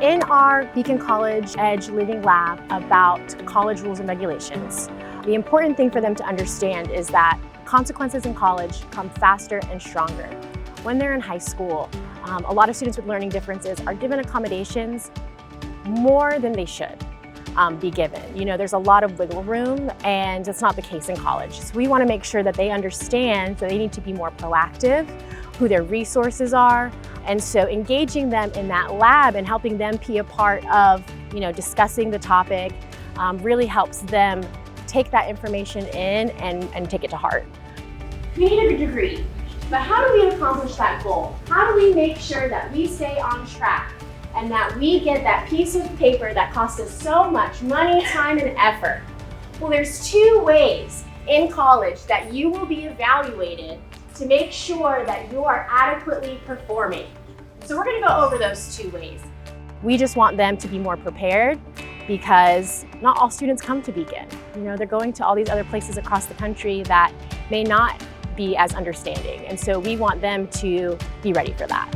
in our Beacon College Edge Living Lab about college rules and regulations, the important thing for them to understand is that consequences in college come faster and stronger. When they're in high school, a lot of students with learning differences are given accommodations more than they should be given. You know, there's a lot of wiggle room, and it's not the case in college. So we want to make sure that they understand that they need to be more proactive, who their resources are, and so engaging them in that lab and helping them be a part of, discussing the topic really helps them take that information in and take it to heart. We need a degree, but how do we accomplish that goal? How do we make sure that we stay on track and that we get that piece of paper that costs us so much money, time, and effort? Well, there's two ways in college that you will be evaluated to make sure that you are adequately performing. So we're going to go over those two ways. We just want them to be more prepared because not all students come to Beacon. They're going to all these other places across the country that may not be as understanding. And so we want them to be ready for that.